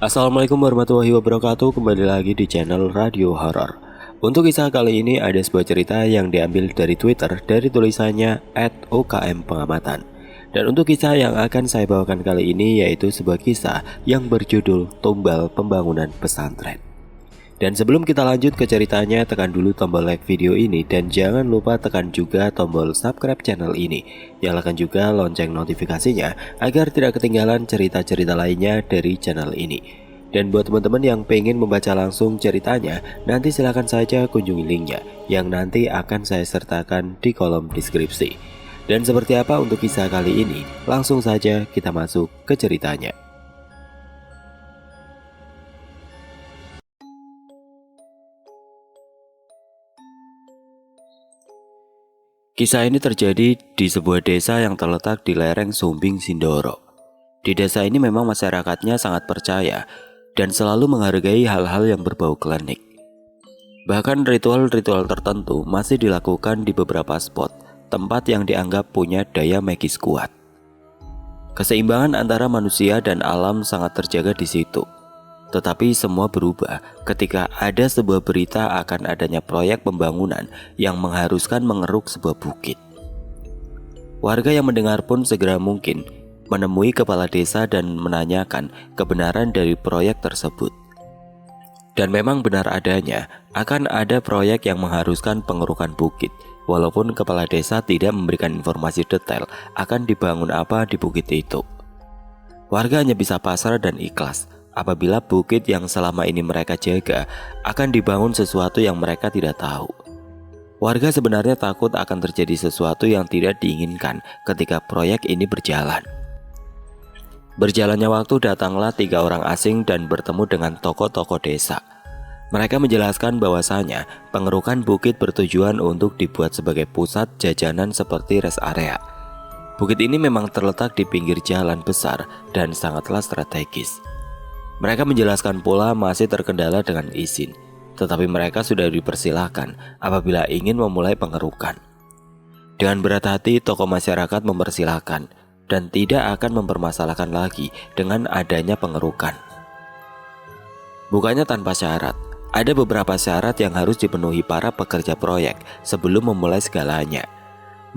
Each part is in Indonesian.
Assalamualaikum warahmatullahi wabarakatuh. Kembali lagi di channel Radio Horor. Untuk kisah kali ini ada sebuah cerita yang diambil dari Twitter dari tulisannya @okmpengamatan. Dan untuk kisah yang akan saya bawakan kali ini yaitu sebuah kisah yang berjudul Tumbal Pembangunan Pesantren. Dan sebelum kita lanjut ke ceritanya, tekan dulu tombol like video ini dan jangan lupa tekan juga tombol subscribe channel ini. Nyalakan juga lonceng notifikasinya agar tidak ketinggalan cerita-cerita lainnya dari channel ini. Dan buat teman-teman yang pengen membaca langsung ceritanya, nanti silahkan saja kunjungi linknya yang nanti akan saya sertakan di kolom deskripsi. Dan seperti apa untuk kisah kali ini, langsung saja kita masuk ke ceritanya. Kisah ini terjadi di sebuah desa yang terletak di lereng Sumbing Sindoro. Di desa ini memang masyarakatnya sangat percaya dan selalu menghargai hal-hal yang berbau klinik. Bahkan ritual-ritual tertentu masih dilakukan di beberapa spot, tempat yang dianggap punya daya magis kuat. Keseimbangan antara manusia dan alam sangat terjaga di situ. Tetapi semua berubah ketika ada sebuah berita akan adanya proyek pembangunan yang mengharuskan mengeruk sebuah bukit. Warga yang mendengar pun segera mungkin menemui kepala desa dan menanyakan kebenaran dari proyek tersebut. Dan memang benar adanya akan ada proyek yang mengharuskan pengerukan bukit, walaupun kepala desa tidak memberikan informasi detail akan dibangun apa di bukit itu. Warga hanya bisa pasrah dan ikhlas apabila bukit yang selama ini mereka jaga akan dibangun sesuatu yang mereka tidak tahu. Warga sebenarnya takut akan terjadi sesuatu yang tidak diinginkan ketika proyek ini berjalan. Berjalannya waktu datanglah 3 orang asing dan bertemu dengan tokoh-tokoh desa. Mereka menjelaskan bahwasanya pengerukan bukit bertujuan untuk dibuat sebagai pusat jajanan seperti rest area. Bukit ini memang terletak di pinggir jalan besar dan sangatlah strategis. Mereka menjelaskan pula masih terkendala dengan izin, tetapi mereka sudah dipersilahkan apabila ingin memulai pengerukan. Dengan berat hati, tokoh masyarakat mempersilahkan dan tidak akan mempermasalahkan lagi dengan adanya pengerukan. Bukannya tanpa syarat, ada beberapa syarat yang harus dipenuhi para pekerja proyek sebelum memulai segalanya.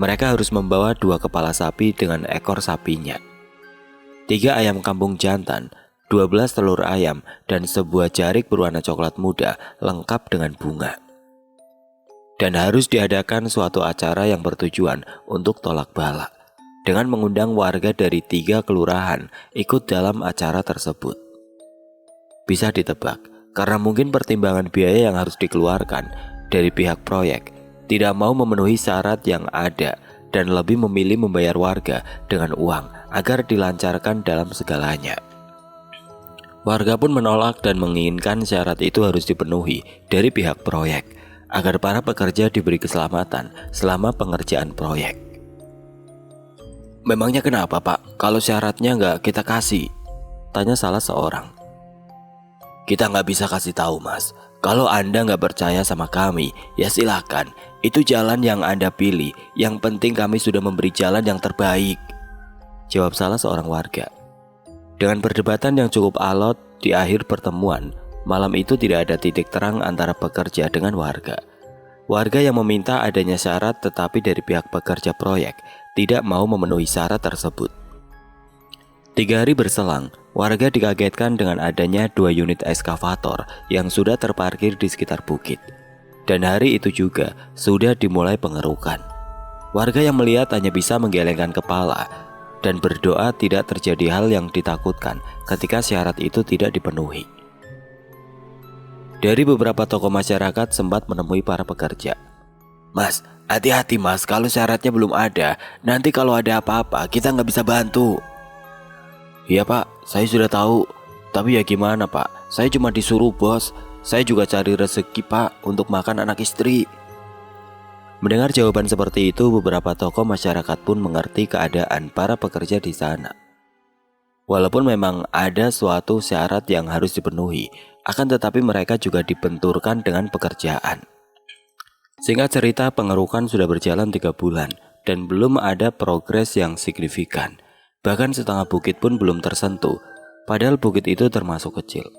Mereka harus membawa 2 kepala sapi dengan ekor sapinya, 3 ayam kampung jantan, 12 telur ayam, dan sebuah jarik berwarna coklat muda lengkap dengan bunga. Dan harus diadakan suatu acara yang bertujuan untuk tolak bala, dengan mengundang warga dari 3 kelurahan ikut dalam acara tersebut. Bisa ditebak, karena mungkin pertimbangan biaya yang harus dikeluarkan dari pihak proyek tidak mau memenuhi syarat yang ada dan lebih memilih membayar warga dengan uang agar dilancarkan dalam segalanya. Warga pun menolak dan menginginkan syarat itu harus dipenuhi dari pihak proyek agar para pekerja diberi keselamatan selama pengerjaan proyek. "Memangnya kenapa, Pak? Kalau syaratnya nggak kita kasih?" tanya salah seorang. "Kita nggak bisa kasih tahu, Mas. Kalau Anda nggak percaya sama kami, ya silakan. Itu jalan yang Anda pilih. Yang penting kami sudah memberi jalan yang terbaik," jawab salah seorang warga. Dengan perdebatan yang cukup alot di akhir pertemuan, malam itu tidak ada titik terang antara pekerja dengan warga. Warga yang meminta adanya syarat tetapi dari pihak pekerja proyek tidak mau memenuhi syarat tersebut. 3 hari berselang, warga dikagetkan dengan adanya 2 unit eskavator yang sudah terparkir di sekitar bukit. Dan hari itu juga sudah dimulai pengerukan. Warga yang melihat hanya bisa menggelengkan kepala dan berdoa tidak terjadi hal yang ditakutkan ketika syarat itu tidak dipenuhi. Dari beberapa tokoh masyarakat sempat menemui para pekerja. "Mas, hati-hati mas, kalau syaratnya belum ada, nanti kalau ada apa-apa kita nggak bisa bantu." "Iya pak, saya sudah tahu. Tapi ya gimana pak, saya cuma disuruh bos. Saya juga cari rezeki pak untuk makan anak istri." Mendengar jawaban seperti itu, beberapa tokoh masyarakat pun mengerti keadaan para pekerja di sana. Walaupun memang ada suatu syarat yang harus dipenuhi, akan tetapi mereka juga dibenturkan dengan pekerjaan. Singkat cerita, pengerukan sudah berjalan 3 bulan dan belum ada progres yang signifikan. Bahkan setengah bukit pun belum tersentuh. Padahal bukit itu termasuk kecil.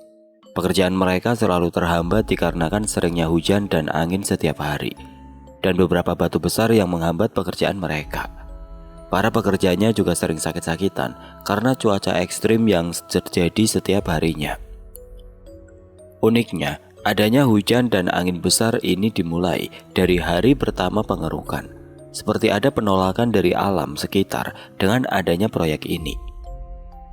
Pekerjaan mereka selalu terhambat dikarenakan seringnya hujan dan angin setiap hari, dan beberapa batu besar yang menghambat pekerjaan mereka. Para pekerjanya juga sering sakit-sakitan karena cuaca ekstrim yang terjadi setiap harinya. Uniknya, adanya hujan dan angin besar ini dimulai dari hari pertama pengerukan, seperti ada penolakan dari alam sekitar dengan adanya proyek ini.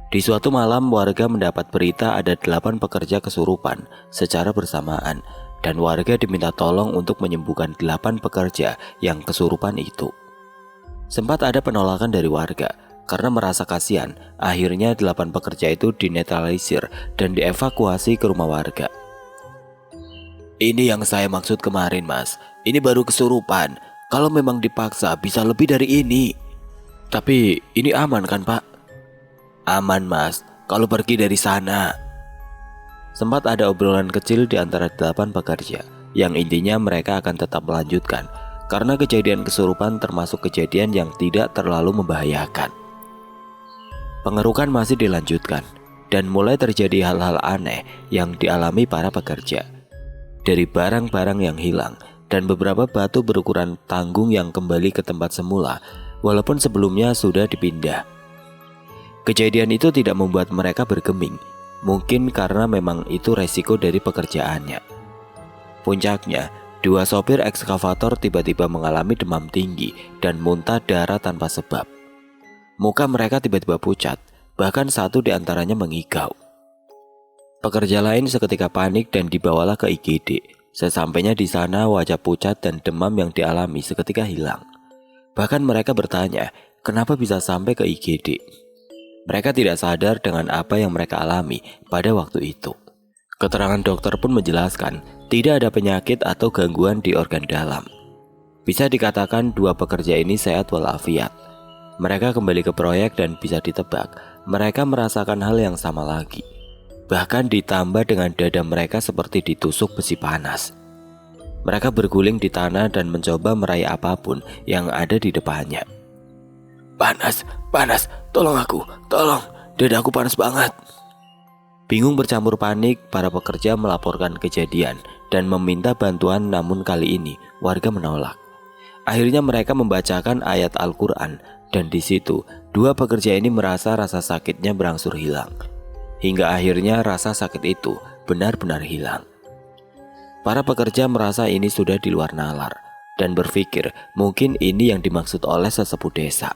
Di suatu malam, warga mendapat berita ada 8 pekerja kesurupan secara bersamaan, dan warga diminta tolong untuk menyembuhkan 8 pekerja yang kesurupan itu. Sempat ada penolakan dari warga karena merasa kasihan. Akhirnya 8 pekerja itu dinetralisir dan dievakuasi ke rumah warga. Ini yang saya maksud kemarin, Mas. Ini baru kesurupan. Kalau memang dipaksa bisa lebih dari ini. Tapi ini aman kan, Pak? Aman, Mas. Kalau pergi dari sana. Sempat ada obrolan kecil di antara 8 pekerja, yang intinya mereka akan tetap melanjutkan karena kejadian kesurupan termasuk kejadian yang tidak terlalu membahayakan. Pengerukan masih dilanjutkan, dan mulai terjadi hal-hal aneh yang dialami para pekerja. Dari barang-barang yang hilang, dan beberapa batu berukuran tanggung yang kembali ke tempat semula, walaupun sebelumnya sudah dipindah. Kejadian itu tidak membuat mereka bergeming, mungkin karena memang itu resiko dari pekerjaannya. Puncaknya, 2 sopir ekskavator tiba-tiba mengalami demam tinggi dan muntah darah tanpa sebab. Muka mereka tiba-tiba pucat, bahkan satu di antaranya mengigau. Pekerja lain seketika panik dan dibawalah ke IGD. Sesampainya di sana, wajah pucat dan demam yang dialami seketika hilang. Bahkan mereka bertanya, kenapa bisa sampai ke IGD? Mereka tidak sadar dengan apa yang mereka alami pada waktu itu. Keterangan dokter pun menjelaskan, tidak ada penyakit atau gangguan di organ dalam. Bisa dikatakan 2 pekerja ini sehat walafiat. Mereka kembali ke proyek dan bisa ditebak, mereka merasakan hal yang sama lagi. Bahkan ditambah dengan dada mereka seperti ditusuk besi panas. Mereka berguling di tanah dan mencoba meraih apapun yang ada di depannya. Panas, panas, tolong aku, tolong, dadaku panas banget. Bingung bercampur panik, para pekerja melaporkan kejadian dan meminta bantuan, namun kali ini warga menolak. Akhirnya mereka membacakan ayat Al-Quran, dan di situ 2 pekerja ini merasa rasa sakitnya berangsur hilang. Hingga akhirnya rasa sakit itu benar-benar hilang. Para pekerja merasa ini sudah di luar nalar dan berpikir mungkin ini yang dimaksud oleh sesepuh desa.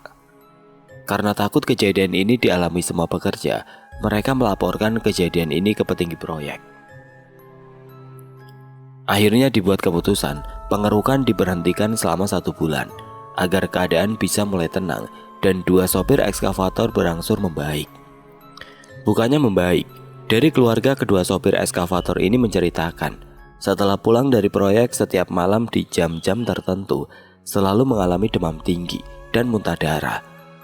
Karena takut kejadian ini dialami semua pekerja, mereka melaporkan kejadian ini ke petinggi proyek. Akhirnya dibuat keputusan, pengerukan diberhentikan selama 1 bulan, agar keadaan bisa mulai tenang dan 2 sopir ekskavator berangsur membaik. Bukannya membaik, dari keluarga kedua sopir ekskavator ini menceritakan, setelah pulang dari proyek setiap malam di jam-jam tertentu, selalu mengalami demam tinggi dan muntah darah.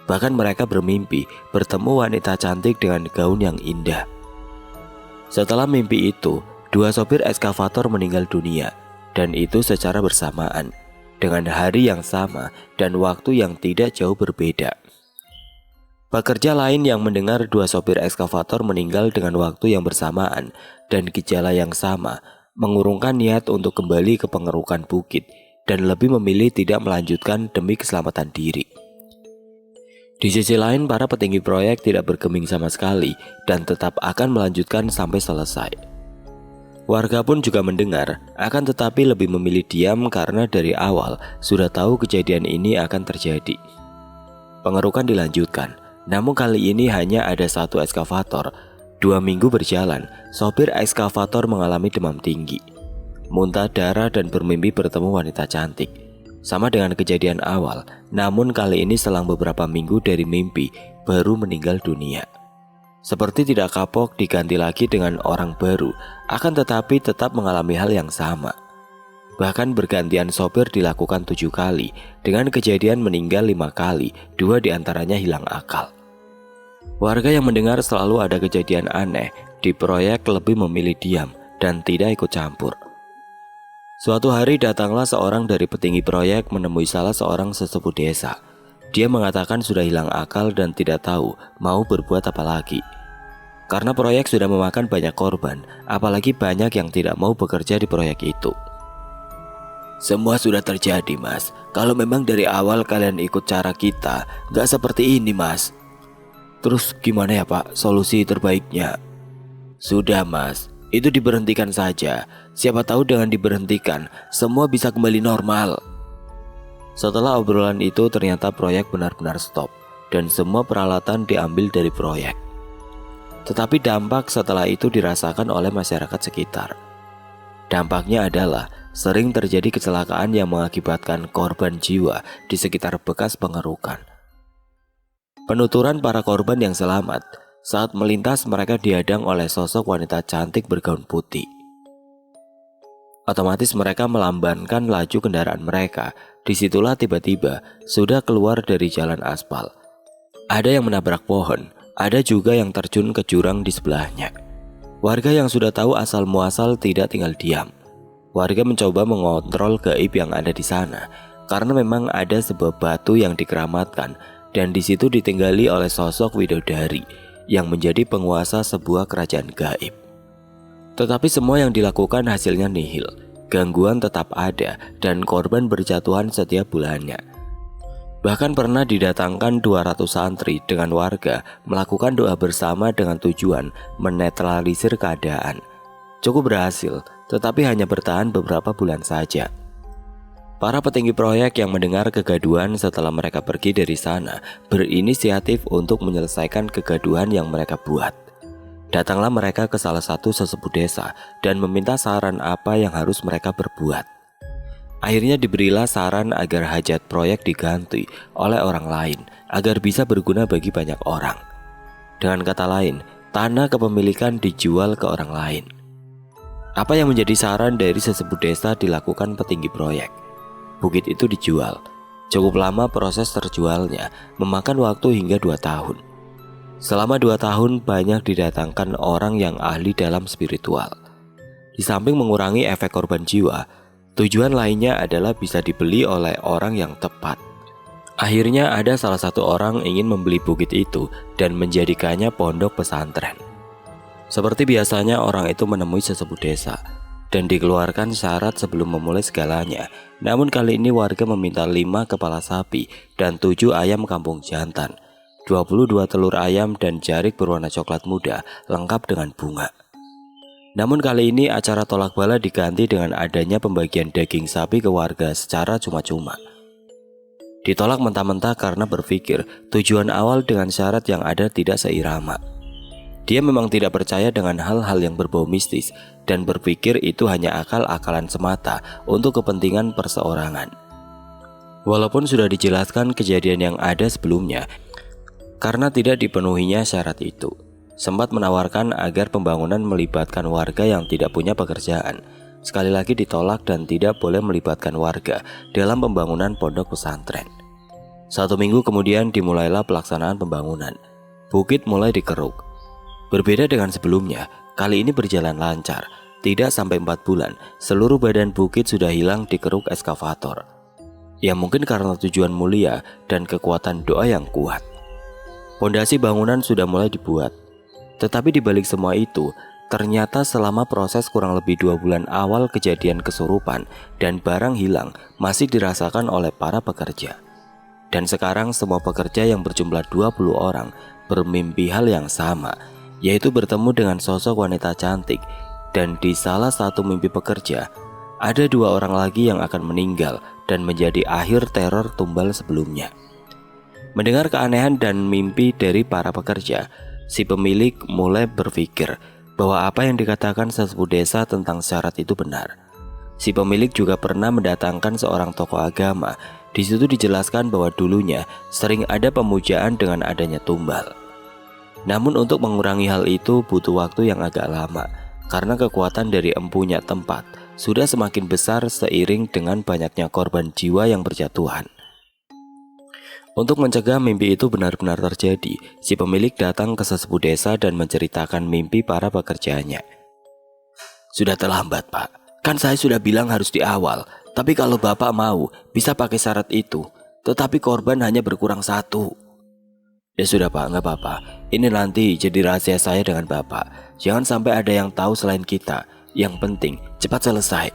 Bahkan mereka bermimpi bertemu wanita cantik dengan gaun yang indah. Setelah mimpi itu, 2 sopir ekskavator meninggal dunia, dan itu secara bersamaan, dengan hari yang sama dan waktu yang tidak jauh berbeda. Pekerja lain yang mendengar 2 sopir ekskavator meninggal dengan waktu yang bersamaan dan gejala yang sama, mengurungkan niat untuk kembali ke pengerukan bukit dan lebih memilih tidak melanjutkan demi keselamatan diri. Di sisi lain, para petinggi proyek tidak bergeming sama sekali dan tetap akan melanjutkan sampai selesai. Warga pun juga mendengar, akan tetapi lebih memilih diam karena dari awal sudah tahu kejadian ini akan terjadi. Pengerukan dilanjutkan, namun kali ini hanya ada 1 ekskavator. 2 minggu berjalan, sopir ekskavator mengalami demam tinggi, muntah darah dan bermimpi bertemu wanita cantik. Sama dengan kejadian awal, namun kali ini selang beberapa minggu dari mimpi, baru meninggal dunia. Seperti tidak kapok, diganti lagi dengan orang baru, akan tetapi tetap mengalami hal yang sama. Bahkan bergantian sopir dilakukan 7 kali, dengan kejadian meninggal 5 kali, 2 diantaranya hilang akal. Warga yang mendengar selalu ada kejadian aneh di proyek lebih memilih diam dan tidak ikut campur. Suatu hari datanglah seorang dari petinggi proyek menemui salah seorang sesepuh desa. Dia mengatakan sudah hilang akal dan tidak tahu mau berbuat apa lagi. karena proyek sudah memakan banyak korban, apalagi banyak yang tidak mau bekerja di proyek itu. Semua sudah terjadi, Mas. Kalau memang dari awal kalian ikut cara kita, gak seperti ini, Mas. Terus gimana ya, Pak, solusi terbaiknya? Sudah, Mas, itu diberhentikan saja. Siapa tahu dengan diberhentikan, semua bisa kembali normal. Setelah obrolan itu, ternyata proyek benar-benar stop, dan semua peralatan diambil dari proyek. Tetapi dampak setelah itu dirasakan oleh masyarakat sekitar. Dampaknya adalah sering terjadi kecelakaan yang mengakibatkan korban jiwa di sekitar bekas pengerukan. Penuturan para korban yang selamat, saat melintas mereka dihadang oleh sosok wanita cantik bergaun putih. Otomatis mereka melambankan laju kendaraan mereka. Disitulah tiba-tiba sudah keluar dari jalan aspal. Ada yang menabrak pohon, ada juga yang terjun ke jurang di sebelahnya. Warga yang sudah tahu asal muasal tidak tinggal diam. Warga mencoba mengontrol gaib yang ada di sana, karena memang ada sebuah batu yang dikeramatkan, dan di situ ditinggali oleh sosok widodari yang menjadi penguasa sebuah kerajaan gaib. Tetapi semua yang dilakukan hasilnya nihil. Gangguan tetap ada dan korban berjatuhan setiap bulannya. Bahkan pernah didatangkan 200 santri dengan warga melakukan doa bersama dengan tujuan menetralisir keadaan. Cukup berhasil, tetapi hanya bertahan beberapa bulan saja. Para petinggi proyek yang mendengar kegaduhan setelah mereka pergi dari sana berinisiatif untuk menyelesaikan kegaduhan yang mereka buat. Datanglah mereka ke salah satu sesepuh desa dan meminta saran apa yang harus mereka berbuat. Akhirnya diberilah saran agar hajat proyek diganti oleh orang lain agar bisa berguna bagi banyak orang. Dengan kata lain, tanah kepemilikan dijual ke orang lain. Apa yang menjadi saran dari sesepuh desa dilakukan petinggi proyek. Bukit itu dijual. Cukup lama proses terjualnya, memakan waktu hingga 2 tahun. Selama 2 tahun banyak didatangkan orang yang ahli dalam spiritual. Di samping mengurangi efek korban jiwa, tujuan lainnya adalah bisa dibeli oleh orang yang tepat. Akhirnya ada salah satu orang ingin membeli bukit itu dan menjadikannya pondok pesantren. Seperti biasanya orang itu menemui sesepuh desa dan dikeluarkan syarat sebelum memulai segalanya. Namun kali ini warga meminta 5 kepala sapi dan 7 ayam kampung jantan, 22 telur ayam dan jarik berwarna coklat muda lengkap dengan bunga. Namun kali ini acara tolak bala diganti dengan adanya pembagian daging sapi ke warga secara cuma-cuma. Ditolak mentah-mentah karena berpikir tujuan awal dengan syarat yang ada tidak seirama. Dia memang tidak percaya dengan hal-hal yang berbau mistis dan berpikir itu hanya akal-akalan semata untuk kepentingan perseorangan. Walaupun sudah dijelaskan kejadian yang ada sebelumnya, karena tidak dipenuhinya syarat itu, sempat menawarkan agar pembangunan melibatkan warga yang tidak punya pekerjaan. Sekali lagi ditolak dan tidak boleh melibatkan warga dalam pembangunan pondok pesantren. 1 minggu kemudian dimulailah pelaksanaan pembangunan. Bukit mulai dikeruk. Berbeda dengan sebelumnya, kali ini berjalan lancar. Tidak sampai 4 bulan, seluruh badan bukit sudah hilang dikeruk eskavator. Ya mungkin karena tujuan mulia dan kekuatan doa yang kuat. Pondasi bangunan sudah mulai dibuat. Tetapi di balik semua itu, ternyata selama proses kurang lebih 2 bulan awal kejadian kesurupan dan barang hilang masih dirasakan oleh para pekerja. Dan sekarang semua pekerja yang berjumlah 20 orang bermimpi hal yang sama, yaitu bertemu dengan sosok wanita cantik. Dan di salah satu mimpi pekerja, ada 2 orang lagi yang akan meninggal dan menjadi akhir teror tumbal sebelumnya. Mendengar keanehan dan mimpi dari para pekerja, si pemilik mulai berpikir bahwa apa yang dikatakan sesepuh desa tentang syarat itu benar. Si pemilik juga pernah mendatangkan seorang tokoh agama. Di situ dijelaskan bahwa dulunya sering ada pemujaan dengan adanya tumbal. Namun untuk mengurangi hal itu butuh waktu yang agak lama, karena kekuatan dari empunya tempat sudah semakin besar seiring dengan banyaknya korban jiwa yang berjatuhan. Untuk mencegah mimpi itu benar-benar terjadi, si pemilik datang ke sesepuh desa dan menceritakan mimpi para pekerjaannya. Sudah terlambat, Pak. Kan saya sudah bilang harus di awal. Tapi kalau Bapak mau, bisa pakai syarat itu. Tetapi korban hanya berkurang 1. Ya sudah Pak, nggak apa-apa. Ini nanti jadi rahasia saya dengan Bapak. Jangan sampai ada yang tahu selain kita. Yang penting cepat selesai.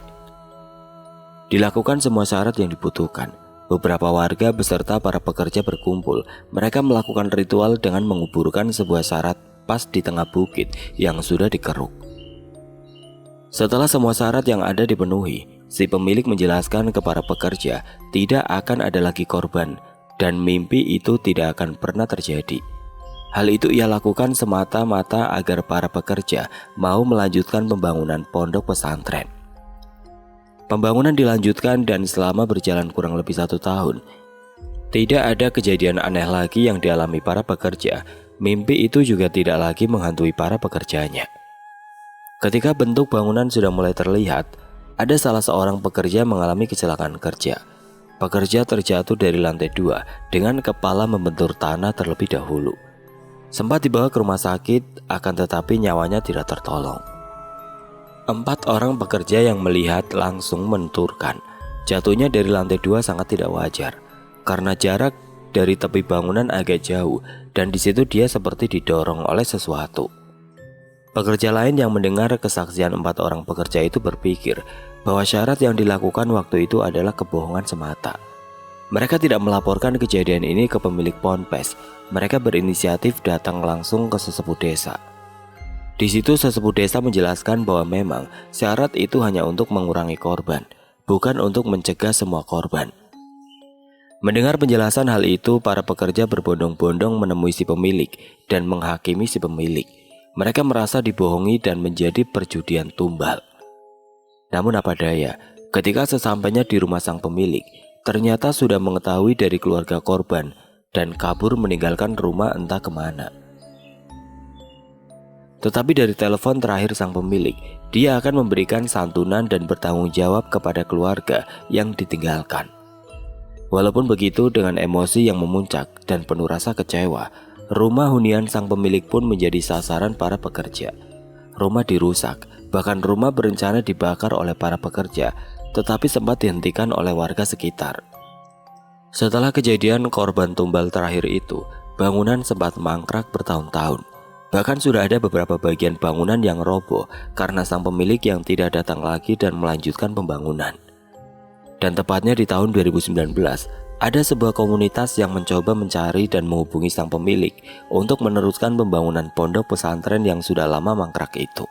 Dilakukan semua syarat yang dibutuhkan. Beberapa warga beserta para pekerja berkumpul. Mereka melakukan ritual dengan menguburkan sebuah syarat pas di tengah bukit yang sudah dikeruk. Setelah semua syarat yang ada dipenuhi, si pemilik menjelaskan ke para pekerja tidak akan ada lagi korban dan mimpi itu tidak akan pernah terjadi. Hal itu ia lakukan semata-mata agar para pekerja mau melanjutkan pembangunan pondok pesantren. Pembangunan dilanjutkan dan selama berjalan kurang lebih 1 tahun, tidak ada kejadian aneh lagi yang dialami para pekerja. Mimpi itu juga tidak lagi menghantui para pekerjanya. Ketika bentuk bangunan sudah mulai terlihat, ada salah seorang pekerja mengalami kecelakaan kerja. Pekerja terjatuh dari lantai 2 dengan kepala membentur tanah terlebih dahulu. Sempat dibawa ke rumah sakit, akan tetapi nyawanya tidak tertolong. 4 orang pekerja yang melihat langsung menuturkan, jatuhnya dari lantai 2 sangat tidak wajar, karena jarak dari tepi bangunan agak jauh dan di situ dia seperti didorong oleh sesuatu. Pekerja lain yang mendengar kesaksian 4 orang pekerja itu berpikir bahwa syarat yang dilakukan waktu itu adalah kebohongan semata. Mereka tidak melaporkan kejadian ini ke pemilik ponpes. Mereka berinisiatif datang langsung ke sesepuh desa. Di situ sesepuh desa menjelaskan bahwa memang syarat itu hanya untuk mengurangi korban, bukan untuk mencegah semua korban. Mendengar penjelasan hal itu, para pekerja berbondong-bondong menemui si pemilik dan menghakimi si pemilik. Mereka merasa dibohongi dan menjadi perjudian tumbal. Namun apa daya, ketika sesampainya di rumah sang pemilik, ternyata sudah mengetahui dari keluarga korban dan kabur meninggalkan rumah entah kemana. Tetapi dari telepon terakhir sang pemilik, dia akan memberikan santunan dan bertanggung jawab kepada keluarga yang ditinggalkan. Walaupun begitu, dengan emosi yang memuncak dan penuh rasa kecewa, rumah hunian sang pemilik pun menjadi sasaran para pekerja. Rumah dirusak, bahkan rumah berencana dibakar oleh para pekerja, tetapi sempat dihentikan oleh warga sekitar. Setelah kejadian korban tumbal terakhir itu, bangunan sempat mangkrak bertahun-tahun. Bahkan sudah ada beberapa bagian bangunan yang roboh karena sang pemilik yang tidak datang lagi dan melanjutkan pembangunan. Dan tepatnya di tahun 2019, ada sebuah komunitas yang mencoba mencari dan menghubungi sang pemilik untuk meneruskan pembangunan pondok pesantren yang sudah lama mangkrak itu.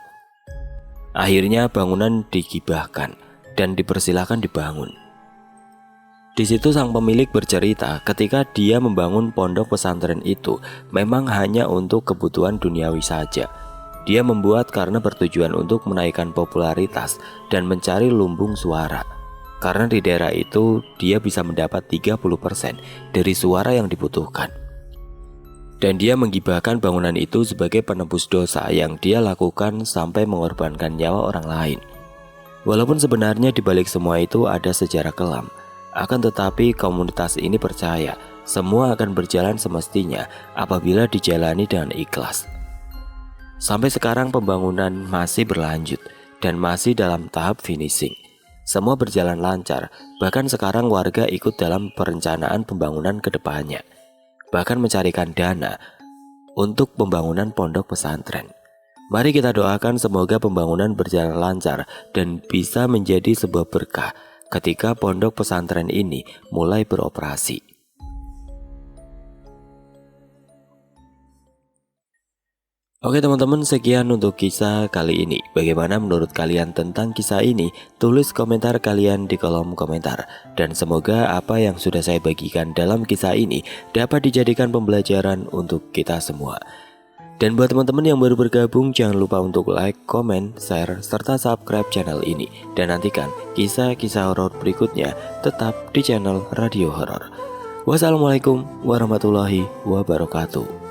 Akhirnya bangunan digibahkan dan dipersilakan dibangun. Di situ sang pemilik bercerita ketika dia membangun pondok pesantren itu memang hanya untuk kebutuhan duniawi saja. Dia membuat karena bertujuan untuk menaikkan popularitas dan mencari lumbung suara. Karena di daerah itu dia bisa mendapat 30% dari suara yang dibutuhkan. Dan dia menggibahkan bangunan itu sebagai penebus dosa yang dia lakukan sampai mengorbankan nyawa orang lain. Walaupun sebenarnya di balik semua itu ada sejarah kelam, akan tetapi komunitas ini percaya semua akan berjalan semestinya apabila dijalani dengan ikhlas. Sampai sekarang pembangunan masih berlanjut dan masih dalam tahap finishing. Semua berjalan lancar, bahkan sekarang warga ikut dalam perencanaan pembangunan ke depannya. Bahkan mencarikan dana untuk pembangunan pondok pesantren. Mari kita doakan semoga pembangunan berjalan lancar dan bisa menjadi sebuah berkah ketika pondok pesantren ini mulai beroperasi. Oke teman-teman, sekian untuk kisah kali ini. Bagaimana menurut kalian tentang kisah ini? Tulis komentar kalian di kolom komentar. Dan semoga apa yang sudah saya bagikan dalam kisah ini dapat dijadikan pembelajaran untuk kita semua. Dan buat teman-teman yang baru bergabung, jangan lupa untuk like, comment, share, serta subscribe channel ini. Dan nantikan kisah-kisah horor berikutnya tetap di channel Radio Horor. Wassalamualaikum warahmatullahi wabarakatuh.